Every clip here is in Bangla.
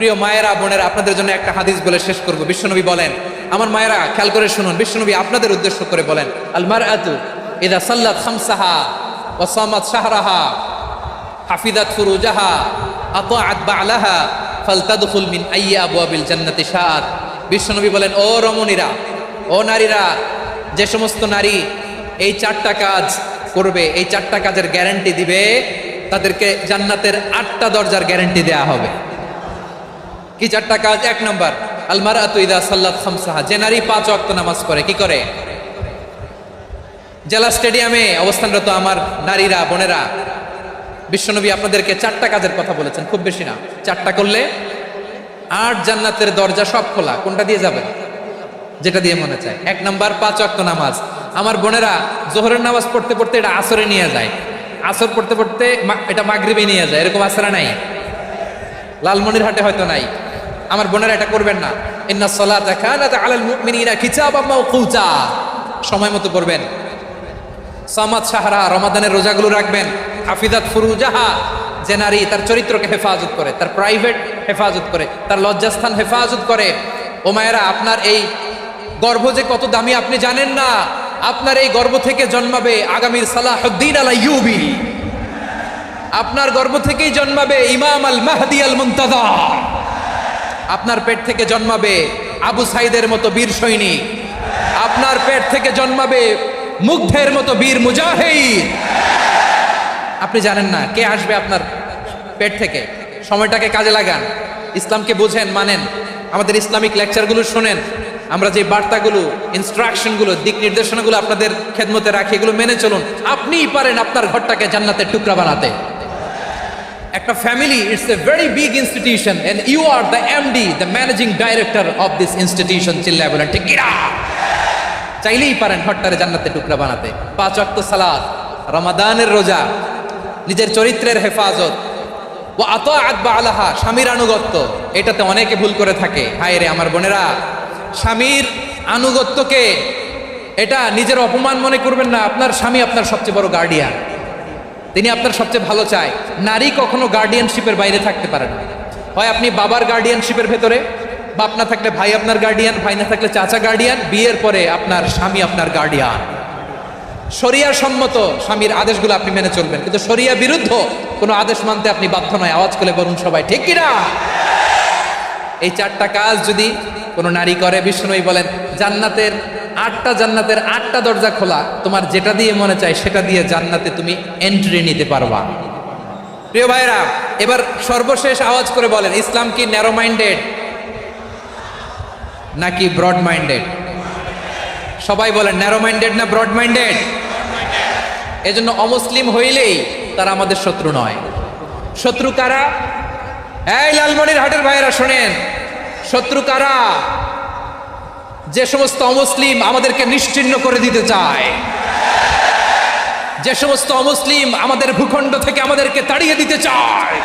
প্রিয় মায়েরা বোনেরা, আপনাদের জন্য একটা হাদিস বলে শেষ করব। বিশ্বনবী বলেন, আমার মায়েরা খেয়াল করে শুনুন, বিশ্বনবী আপনাদের উদ্দেশ্য করে বলেন, আল মারআতু ইযা সাল্লাত খামসাহা ওয়া সামাত শাহরাহা হাফিজাত ফুরুজাহা আতাআত বা'লাহা ফালতাদখুল মিন আইয়ি আবওয়াবিল জান্নাতি শাআত। বিশ্বনবী বলেন, ও রমণীরা, ও নারীরা, যে সমস্ত নারী এই চারটা কাজ করবে, এই চারটা কাজের গ্যারান্টি দিবে, তাদেরকে জান্নাতের 8টা দরজার গ্যারান্টি দেয়া হবে। কি চারটা কাজ? এক নম্বর, আল মারআতু ইযা সাল্লাত খামসাহা, যে নারী 5 ওয়াক্ত নামাজ পড়ে। কি করে? জেলা স্টেডিয়ামে অবস্থানরত আমার নারীরা বোনেরা, বিশ্বনবী আপনাদেরকে 4টা কাজের কথা বলেছেন, খুব বেশি না। 4টা করলে 8 জান্নাতের দরজা সব খোলা। কোনটা দিয়ে যাবেন? যেটা দিয়ে মনে চায়। 1 নাম্বার 5 ওয়াক্ত নামাজ। আমার বোনেরা জোহরের নামাজ পড়তে পড়তে এটা আসরে নিয়ে যায়, আসর পড়তে পড়তে এটা মাগরিবে নিয়ে যায়। এরকম আসরা নাই? লালমনিরহাটে হয়তো নাই। আমার বোনেরা এটা করবেন না। ইন্নাস সালাতা কানাত আলাল মুমিনিনা কিতাবাম মাওকুতা, সময় মতো পড়বেন। সামাত শাহরা, রমাদানের রোজাগুলো রাখবেন। হাফিজাত ফুরুজাহা, যে নারী তার চরিত্রকে হেফাজত করে, তার প্রাইভেট হেফাজত করে, তার লজ্জাস্থান হেফাজত করে। ও মায়েরা, আপনার এই গর্ভ যে কত দামি আপনি জানেন না। আপনার এই গর্ভ থেকে জন্মাবে আগামীর সালাহুদ্দিন আল আইয়ুবী। আপনার গর্ভ থেকেই জন্মাবে ইমাম আল মাহদি আল মুনতাযা। আপনার পেট থেকে জন্মাবে আবু সাইদের মতো বীর সৈনিক। আপনার পেট থেকে জন্মাবে মুগ্ধের মতো বীর মুজাহিদ। আপনি জানেন না কে আসবে আপনার পেট থেকে। সময়টাকে কাজে লাগান, ইসলামকে বুঝেন, মানেন, আমাদের ইসলামিক লেকচারগুলো শোনেন। আমরা যে বার্তাগুলো, ইনস্ট্রাকশনগুলো, দিক নির্দেশনাগুলো আপনাদের খেদমতে রাখি, এগুলো মেনে চলুন। আপনিই পারেন আপনার ঘরটাকে জান্নাতের টুকরা বানাতে। একটা family, it's a very big institution and you are the MD, the managing director of this institution. চিল্লায় বলেন ঠিক কিনা? চাইলেই পারেন ঘরটারে জান্নাতের টুকরা বানাতে। 5 ওয়াক্ত সালাত, রমাদানের রোজা, নিজের চরিত্রের হেফাজত, ওয়া আতাআত বা'লাহা, স্বামীর আনুগত্য। এটাতে অনেকে ভুল করে থাকে। হায় রে আমার বোনেরা, স্বামীর আনুগত্যকে এটা নিজের অপমান মনে করবেন না। আপনার স্বামী আপনার সবচেয়ে বড় গার্ডিয়ান, তিনি আপনার সবচেয়ে ভালো চায়। নারী কখনো গার্ডিয়ানশিপের বাইরে থাকতে পারে না। হয় আপনি বাবার গার্ডিয়ানশিপের ভেতরে, বাপ না থাকলে ভাই আপনার গার্ডিয়ান, ভাই না থাকলে চাচা গার্ডিয়ান, বিয়ের পরে আপনার স্বামী আপনার গার্ডিয়ান। শরিয়া সম্মত স্বামীর আদেশগুলো আপনি মেনে চলবেন, কিন্তু শরিয়া বিরুদ্ধ কোনো আদেশ মানতে আপনি বাধ্য নয়। আওয়াজ করে বলুন সবাই ঠিক কিনা? এই 4টা কাজ যদি কোনো নারী করে, বিষ্ণুই বলেন জান্নাতের 8টা দরজা খোলা। তোমার যেটা দিয়ে মনে চায় সেটা দিয়ে জান্নাতে তুমি এন্ট্রি নিতে পারবা। প্রিয় ভাইরা, এবার সর্বশেষ আওয়াজ করে বলেন, ইসলাম কি ন্যারো মাইন্ডেড নাকি ব্রড মাইন্ডেড? সবাই বলেন ন্যারো মাইন্ডেড না ব্রড মাইন্ডেড? এজন্য অমুসলিম হইলেই তারা আমাদের শত্রু নয়। শত্রু কারা? এই লালমনিরহাটের ভাইরা শোনেন, শত্রু কারা? যে সমস্ত অমুসলিম আমাদেরকে নিশ্চিহ্ন করে দিতে চায়, যে সমস্ত অমুসলিম আমাদের ভূখণ্ড থেকে আমাদেরকে তাড়িয়ে দিতে চায়,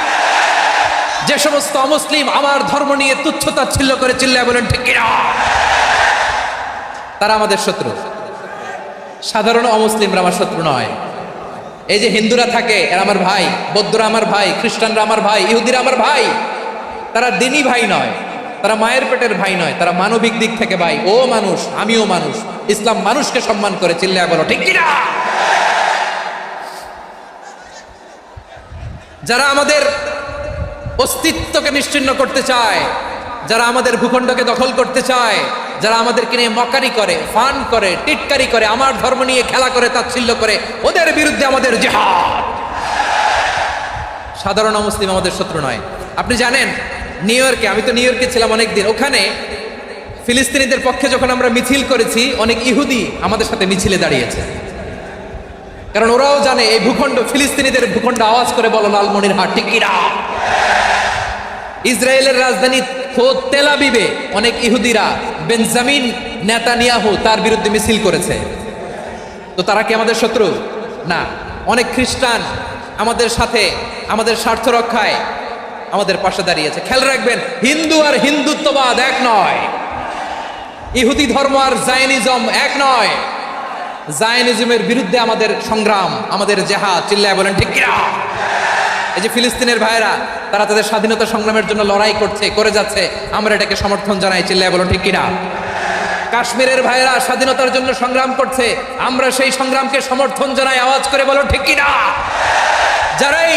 যে সমস্ত অমুসলিম আমার ধর্ম নিয়ে তুচ্ছতাচ্ছিল্য করে, চিল্লায় বলেন ঠিক কিনা? তারা আমাদের শত্রু। সাধারণ অমুসলিমরা আমার শত্রু নয়। এই যে হিন্দুরা থাকে, এরা আমার ভাই, বৌদ্ধরা আমার ভাই, খ্রিস্টানরা আমার ভাই, ইহুদিরা আমার ভাই। তারা দিনই ভাই নয়, তারা মায়ের পেটের ভাই নয়, তারা মানবিক দিক থেকে ভাই। ও মানুষ, আমিও মানুষ। ইসলাম মানুষকে সম্মান করে, চিল্লায় বলো ঠিক কিনা? যারা আমাদের অস্তিত্বকে নিশ্চিহ্ন করতে চায়, যারা আমাদের ভূখণ্ডকে দখল করতে চায়, যারা আমাদেরকে নিয়ে মকারি করে, ফান করে, টিটকারি করে, আমার ধর্ম নিয়ে খেলা করে, তাচ্ছিল্য করে, ওদের বিরুদ্ধে আমাদের জিহাদ। সাধারণ মুসলিম আমাদের শত্রু নয়। আপনি জানেন নিউ ইয়র্কে, আমি তো নিউ ইয়র্কে ছিলাম অনেকদিন, ওখানে ফিলিস্তিনিদের পক্ষে যখন আমরা মিছিল করেছি, অনেক ইহুদি আমাদের সাথে মিছিলে দাঁড়িয়েছে। কারণ ওরাও জানে এই ভূখণ্ড ফিলিস্তিনিদের ভূখণ্ড। আওয়াজ করে বলো লালমনিরহাট ঠিক কিনা? ইসরায়েলের রাজধানী খোদ তেল আবিবে অনেক ইহুদিরা বেঞ্জামিন নেতানিয়াহু তার বিরুদ্ধে মিছিল করেছে। তো তারা কি আমাদের শত্রু? না। অনেক খ্রিস্টান আমাদের সাথে, আমাদের স্বার্থ রক্ষায় আমাদের পাশে দাঁড়িয়েছে। খেয়াল রাখবেন, হিন্দু আর হিন্দুত্ববাদ এক নয়, ইহুদি ধর্ম আর জায়নিজম এক নয়। জায়নিজমের বিরুদ্ধে আমাদের সংগ্রাম, আমাদের জেহাদ, চিল্লায় বলেন ঠিক কিনা? এই যে ফিলিস্তিনের ভাইরা, তারা তাদের স্বাধীনতা সংগ্রামের জন্য লড়াই করছে, করে যাচ্ছে, আমরা এটাকে সমর্থন জানাই, চিল্লায় বলো ঠিক কিনা। কাশ্মীরের ভাইরা স্বাধীনতার জন্য সংগ্রাম করছে, আমরা সেই সংগ্রামকে সমর্থন জানাই, আওয়াজ করে বলো ঠিক কিনা। যারাই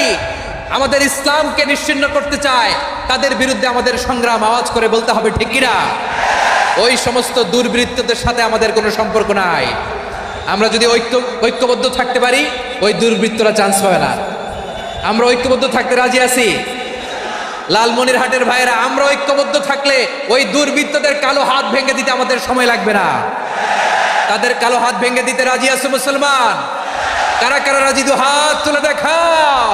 আমাদের ইসলামকে নিশ্চিহ্ন করতে চায়, তাদের বিরুদ্ধে আমাদের সংগ্রাম, আওয়াজ করে বলতে হবে ঠিক কিনা। ওই সমস্ত দুর্বৃত্তদের সাথে আমাদের কোনো সম্পর্ক নাই। আমরা যদি ঐক্যবদ্ধ থাকতে পারি, ওই দুর্বৃত্তরা চান্স পাবে না। আমরা ঐক্যবদ্ধ থাকতে রাজি আছি। লালমনিরহাটের ভাইয়েরা, আমরা ঐক্যবদ্ধ থাকলে ওই দুর্বৃত্তদের কালো হাত ভেঙে দিতে আমাদের সময় লাগবে না। তাদের কালো হাত ভেঙে দিতে রাজি আছে মুসলমান? কারা কারা রাজি, দু হাত তুলে দেখাও।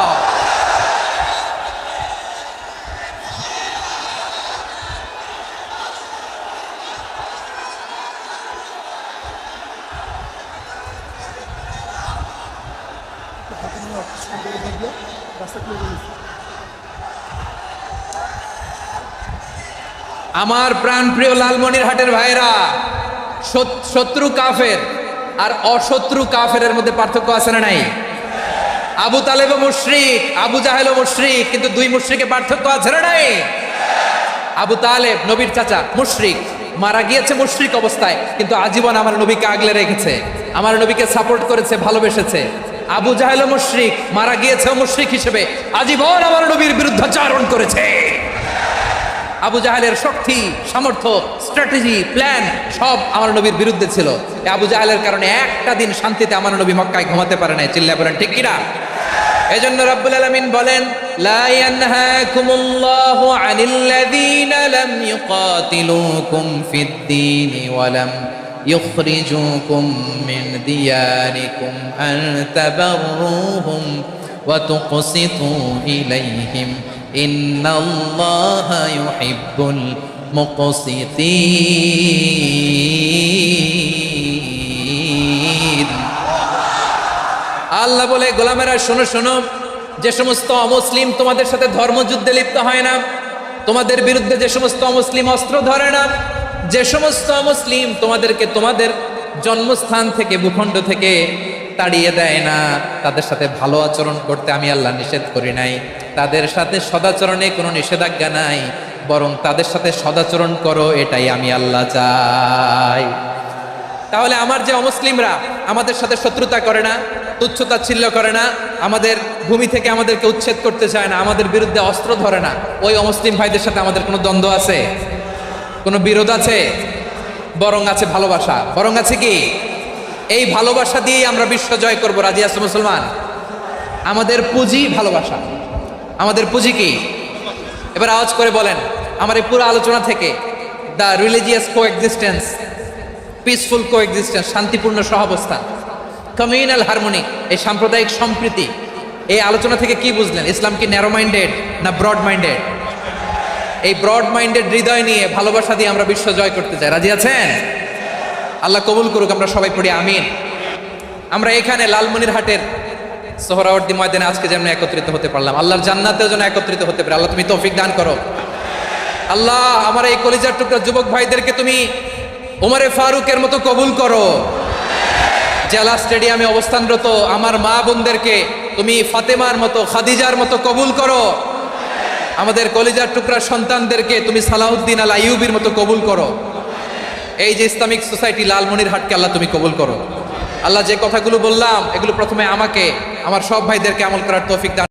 আমার প্রাণ প্রিয় লালমনিরহাটের ভাইরা, শত্রু কাফের আর অশত্রু কাফেরের মধ্যে পার্থক্য আছে না নাই? আবু তালেবও মুশরিক, আবু জাহেলও মুশরিক, কিন্তু দুই মুশরিকে পার্থক্য আছে না নাই? আবু তালেব নবীর চাচা, মুশরিক, মারা গিয়েছে মুশরিক অবস্থায়, কিন্তু আজীবন আমার নবীকে আগলে রেখেছে, আমার নবীকে সাপোর্ট করেছে, ভালোবেসেছে। আবু জাহেলও মুশরিক, মারা গিয়েছে মুশরিক হিসেবে, আজীবন আমার নবীর বিরুদ্ধাচরণ করেছে। আবু জাহেলের শক্তি, সামর্থ্য, স্ট্র্যাটেজি, প্ল্যান সব আমার নবীর বিরুদ্ধে ছিল। আবু জাহেলের কারণে একটা দিন শান্তিতে আমার নবী মক্কায় ঘুমাতে পারে নাই, চিল্লায় বলেন ঠিক কিনা। এজন্য রব্বুল আলামিন বলেন, লা ইয়ানহাকুমুল্লাহু আনিল্লাযীনা লাম ইউকাতিলুকুম ফিদ-দীনি ওয়া লাম ইখরিজুকুম মিন দিয়ারিকুম আন তাবাররুহুম ওয়া তুকসিতু ইলাইহিম ইন্নাল্লাহা ইউহিব্বুল মুকসিতিন। আল্লাহ বলে, গোলামেরা শোনো শোনো, যে সমস্ত অমুসলিম তোমাদের সাথে ধর্মযুদ্ধে লিপ্ত হয় না, তোমাদের বিরুদ্ধে যে সমস্ত অমুসলিম অস্ত্র ধরে না, যে সমস্ত অমুসলিম তোমাদেরকে তোমাদের জন্মস্থান থেকে, ভূখণ্ড থেকে তাড়িয়ে দেয় না, তাদের সাথে ভালো আচরণ করতে আমি আল্লাহ নিষেধ করি নাই। তাদের সাথে সদাচরণে কোনো নিষেধাজ্ঞা নাই, বরং তাদের সাথে সদাচরণ করো, এটাই আমি আল্লাহ চাই। তাহলে আমার যে অমুসলিমরা আমাদের সাথে শত্রুতা করে না, তুচ্ছতাচ্ছিল্য করে না, আমাদের ভূমি থেকে আমাদেরকে উচ্ছেদ করতে চায় না, আমাদের বিরুদ্ধে অস্ত্র ধরে না, ওই অমুসলিম ভাইদের সাথে আমাদের কোনো দ্বন্দ্ব আছে? কোনো বিরোধ আছে? বরং আছে ভালোবাসা। বরং আছে কি? এই ভালোবাসা দিয়েই আমরা বিশ্ব জয় করবো। রাজি আছে মুসলমান? আমাদের পুঁজি ভালোবাসা। আমাদের পুঁজি কি? এবার আওয়াজ করে বলেন, আমার এই পুরো আলোচনা থেকে the religious coexistence, peaceful coexistence, শান্তিপূর্ণ সহাবস্থান, কমিউনাল হারমোনি, এই সাম্প্রদায়িক সম্প্রীতি, এই আলোচনা থেকে কি বুঝলেন? ইসলাম কি ন্যারো মাইন্ডেড না ব্রড মাইন্ডেড? এই ব্রড মাইন্ডেড হৃদয় নিয়ে, ভালোবাসা দিয়ে আমরা বিশ্ব জয় করতে চাই। রাজি আছেন? আল্লাহ কবুল করুক, আমরা সবাই পড়ি আমিন। আমরা এখানে লালমনিরহাটের সোহরাওয়ার্দী ময়দানে আজকে যেমন একত্রিত হতে পারলাম, আল্লাহর জান্নাতেও যেন একত্রিত হতে পারে। আল্লাহ তুমি তৌফিক দান করো। আল্লাহ আমার এই কলিজার টুকরা যুবক ভাইদেরকে তুমি ওমরে ফারুকের মতো কবুল করো। জেলা স্টেডিয়ামে অবস্থানরত আমার মা বোনদেরকে তুমি ফাতেমার মতো, খাদিজার মতো কবুল করো। আমাদের কলিজার টুকরা সন্তানদেরকে তুমি সালাউদ্দিন আল আইয়ুবির মতো কবুল করো। এই যে ইসলামিক সোসাইটি লালমনিরহাটকে আল্লাহ তুমি কবুল করো। আল্লাহ যে কথাগুলো বললাম, এগুলো প্রথমে আমাকে, আমার সব ভাইদেরকে আমল করার তৌফিক দান